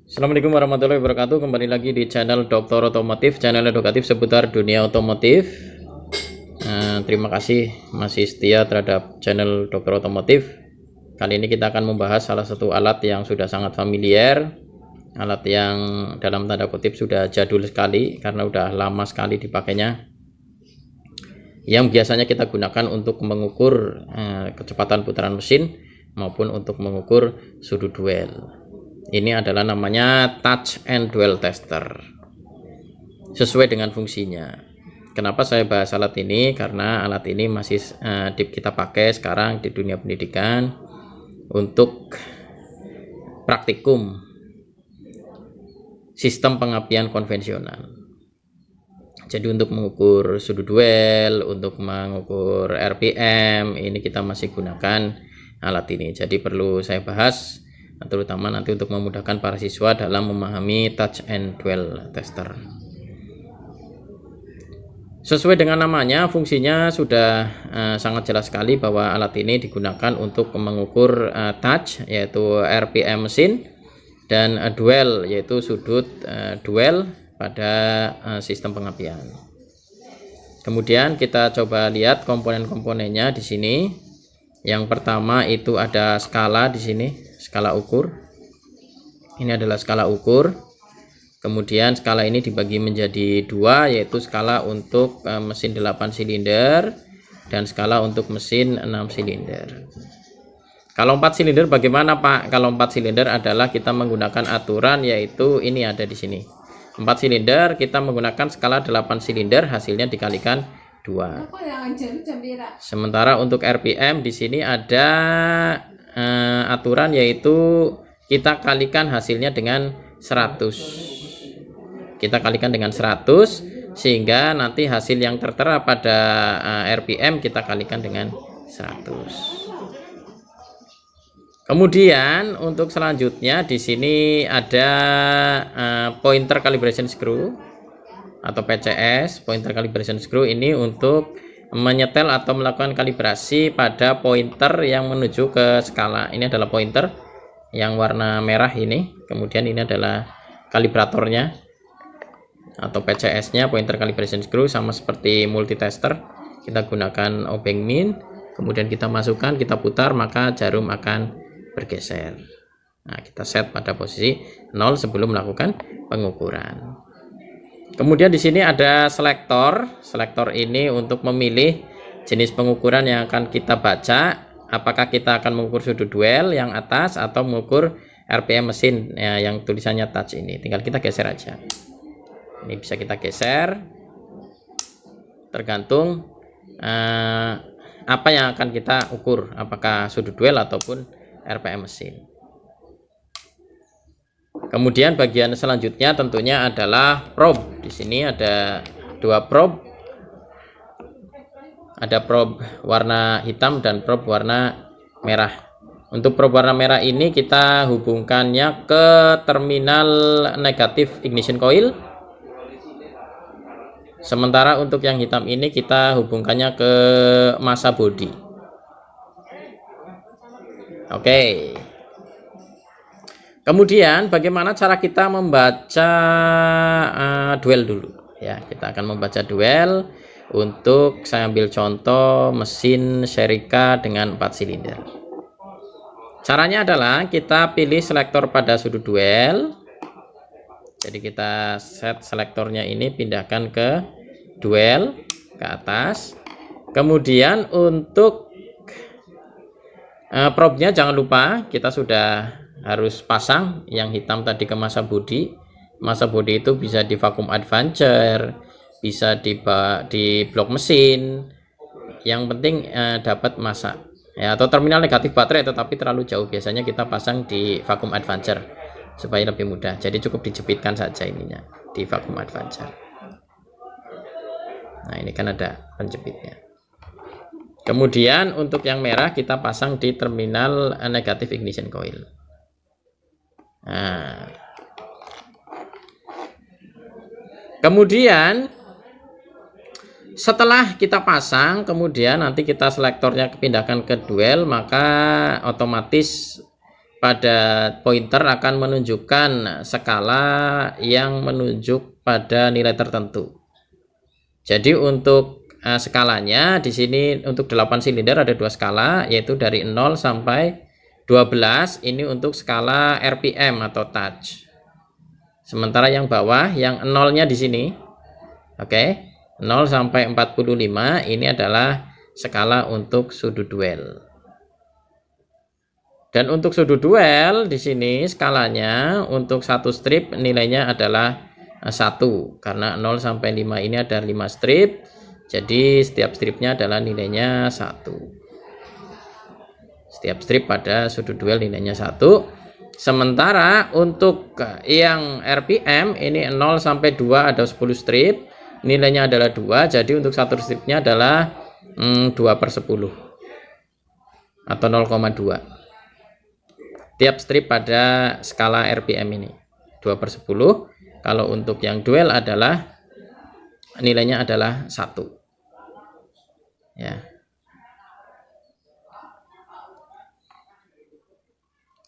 Assalamualaikum warahmatullahi wabarakatuh. Kembali lagi di channel Dokter Otomotif, channel edukatif seputar dunia otomotif. Terima kasih masih setia terhadap channel Dokter Otomotif. Kali ini kita akan membahas salah satu alat yang sudah sangat familiar, alat yang dalam tanda kutip sudah jadul sekali karena udah lama sekali dipakainya, yang biasanya kita gunakan untuk mengukur kecepatan putaran mesin maupun untuk mengukur sudut duel. Ini adalah namanya touch and dwell tester, sesuai dengan fungsinya. Kenapa saya bahas alat ini? Karena alat ini masih kita pakai sekarang di dunia pendidikan untuk praktikum sistem pengapian konvensional. Jadi untuk mengukur sudut duel, untuk mengukur RPM, ini kita masih gunakan alat ini. Jadi perlu saya bahas, terutama nanti untuk memudahkan para siswa dalam memahami touch and dwell tester. Sesuai dengan namanya, fungsinya sudah sangat jelas sekali bahwa alat ini digunakan untuk mengukur touch, yaitu RPM mesin, dan dwell, yaitu sudut duel pada sistem pengapian. Kemudian kita coba lihat komponen-komponennya di sini. Yang pertama itu ada skala di sini, skala ukur. Ini adalah skala ukur. Kemudian skala ini dibagi menjadi dua, yaitu skala untuk mesin 8 silinder dan skala untuk mesin 6 silinder. Kalau 4 silinder bagaimana, Pak? Kalau 4 silinder adalah kita menggunakan aturan, yaitu ini ada di sini. 4 silinder kita menggunakan skala 8 silinder, hasilnya dikalikan 2. Sementara untuk RPM di sini ada aturan, yaitu kita kalikan hasilnya dengan 100. Kita kalikan dengan 100 sehingga nanti hasil yang tertera pada RPM kita kalikan dengan 100. Kemudian untuk selanjutnya di sini ada pointer calibration screw atau PCS. Pointer calibration screw ini untuk menyetel atau melakukan kalibrasi pada pointer yang menuju ke skala. Ini adalah pointer yang warna merah ini. Kemudian ini adalah kalibratornya atau PCS-nya, pointer calibration screw, sama seperti multitester. Kita gunakan obeng min, kemudian kita masukkan, kita putar, maka jarum akan bergeser. Nah, kita set pada posisi 0 sebelum melakukan pengukuran. Kemudian di sini ada selektor. Selektor ini untuk memilih jenis pengukuran yang akan kita baca. Apakah kita akan mengukur sudut duel yang atas atau mengukur RPM mesin yang tulisannya touch ini. Tinggal kita geser aja. Ini bisa kita geser. Tergantung apa yang akan kita ukur, apakah sudut duel ataupun RPM mesin. Kemudian bagian selanjutnya tentunya adalah probe. Di sini ada dua probe. Ada probe warna hitam dan probe warna merah. Untuk probe warna merah ini kita hubungkannya ke terminal negatif ignition coil. Sementara untuk yang hitam ini kita hubungkannya ke massa bodi. Oke. Kemudian bagaimana cara kita membaca duel dulu ya. Kita akan membaca duel. Untuk saya ambil contoh mesin Serica dengan 4 silinder. Caranya adalah kita pilih selektor pada sudut duel. Jadi kita set selektornya ini, pindahkan ke duel ke atas. Kemudian untuk probe-nya jangan lupa kita sudah harus pasang yang hitam tadi ke massa bodi. Massa bodi itu bisa di vacuum advancer, bisa di blok mesin. Yang penting dapat massa ya, atau terminal negatif baterai, tetapi terlalu jauh biasanya kita pasang di vacuum advancer supaya lebih mudah. Jadi cukup dijepitkan saja ininya di vacuum advancer. Nah, ini kan ada penjepitnya. Kemudian untuk yang merah kita pasang di terminal negatif ignition coil. Nah, kemudian setelah kita pasang, kemudian nanti kita selektornya pindahkan ke duel, maka otomatis pada pointer akan menunjukkan skala yang menunjuk pada nilai tertentu. Jadi untuk skalanya di sini untuk 8 silinder ada 2 skala, yaitu dari 0 sampai 12. Ini untuk skala RPM atau touch. Sementara yang bawah yang 0-nya di sini. Oke. 0 sampai 45 ini adalah skala untuk sudut duel. Dan untuk sudut duel di sini skalanya untuk satu strip nilainya adalah 1, karena 0 sampai 5 ini ada 5 strip. Jadi setiap stripnya adalah nilainya 1. Setiap strip pada sudut duel nilainya 1. Sementara untuk yang RPM ini 0 sampai 2 ada 10 strip, nilainya adalah 2. Jadi untuk satu stripnya adalah 2/10 atau 0,2. Tiap strip pada skala RPM ini 2/10. Kalau untuk yang duel adalah nilainya adalah 1. Ya.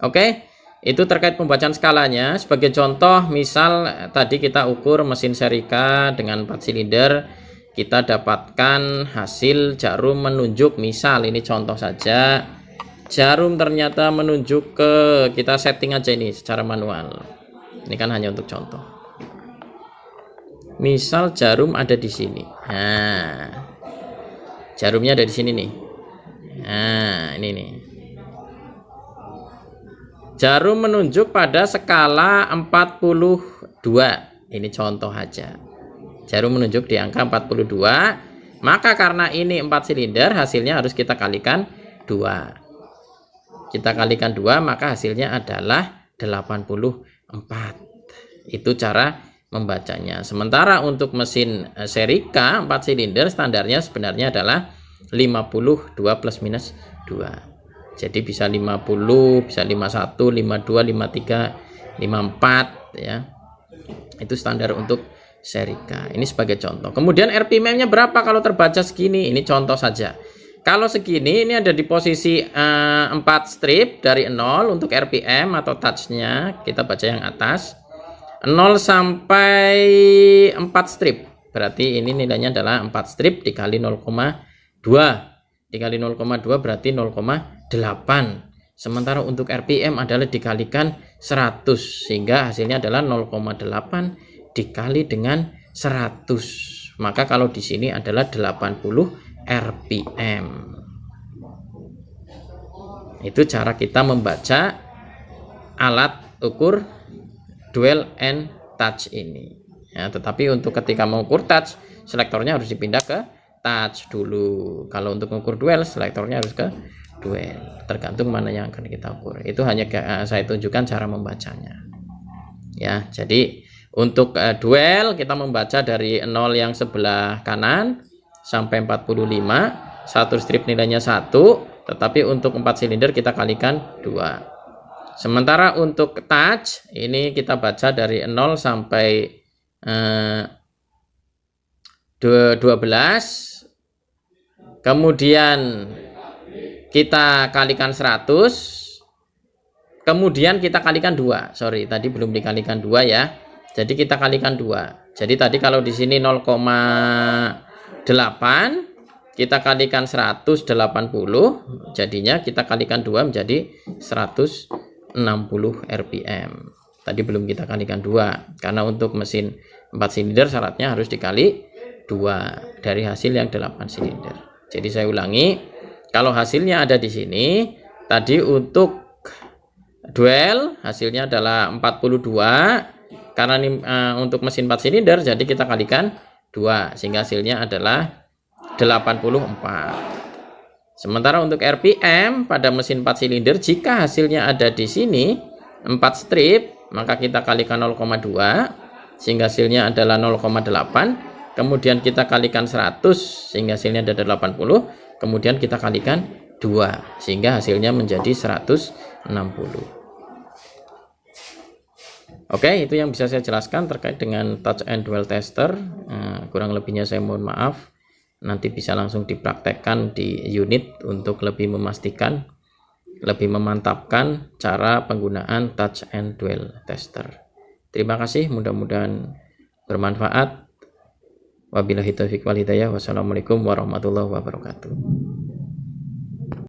Oke, itu terkait pembacaan skalanya. Sebagai contoh, misal tadi kita ukur mesin seri K dengan 4 silinder, kita dapatkan hasil jarum menunjuk, misal ini contoh saja, jarum ternyata menunjuk ke, kita setting aja ini secara manual. Ini kan hanya untuk contoh. Misal jarum ada di sini. Nah, jarumnya ada di sini nih. Nah, ini nih. Jarum menunjuk pada skala 42. Ini contoh aja. Jarum menunjuk di angka 42. Maka karena ini 4 silinder, hasilnya harus kita kalikan 2. Kita kalikan 2, maka hasilnya adalah 84. Itu cara membacanya. Sementara untuk mesin seri K 4 silinder standarnya sebenarnya adalah 52 plus minus 2. Jadi bisa 50, bisa 51, 52, 53, 54 ya. Itu standar untuk seri K. Ini sebagai contoh. Kemudian RPM-nya berapa kalau terbaca segini? Ini contoh saja. Kalau segini, ini ada di posisi 4 strip dari 0 untuk RPM atau touch-nya. Kita baca yang atas. 0 sampai 4 strip. Berarti ini nilainya adalah 4 strip dikali 0,2. Dikali 0,2 berarti 0,8. Sementara untuk RPM adalah dikalikan 100. Sehingga hasilnya adalah 0,8 dikali dengan 100. Maka kalau di sini adalah 80 RPM. Itu cara kita membaca alat ukur dual and touch ini ya. Tetapi untuk ketika mengukur touch, selektornya harus dipindah ke touch dulu. Kalau untuk mengukur dual, selektornya harus ke dual, tergantung mana yang akan kita ukur. Itu hanya saya tunjukkan cara membacanya ya. Jadi untuk dual kita membaca dari 0 yang sebelah kanan sampai 45, satu strip nilainya 1, tetapi untuk 4 silinder kita kalikan 2. Sementara untuk touch ini kita baca dari 0 sampai 12, kemudian kita kalikan 100, kemudian kita kalikan 2. Sorry, tadi belum dikalikan 2 ya. Jadi kita kalikan 2. Jadi tadi kalau di sini 0,8 kita kalikan 180, jadinya kita kalikan 2 menjadi 160 RPM. Tadi belum kita kalikan 2 karena untuk mesin 4 silinder syaratnya harus dikali 2 dari hasil yang 8 silinder. Jadi saya ulangi, kalau hasilnya ada di sini, tadi untuk dual hasilnya adalah 42 karena ini untuk mesin 4 silinder, jadi kita kalikan 2 sehingga hasilnya adalah 84. Sementara untuk RPM pada mesin 4 silinder, jika hasilnya ada di sini 4 strip, maka kita kalikan 0,2 sehingga hasilnya adalah 0,8. Kemudian kita kalikan 100 sehingga hasilnya ada 80. Kemudian kita kalikan 2 sehingga hasilnya menjadi 160. Oke, itu yang bisa saya jelaskan terkait dengan touch and dual tester. Kurang lebihnya saya mohon maaf. Nanti bisa langsung dipraktekkan di unit untuk lebih memastikan lebih memantapkan cara penggunaan touch and dual tester. Terima kasih, mudah-mudahan bermanfaat. Wabillahi taufiq wal hidayah. Wassalamualaikum warahmatullahi wabarakatuh.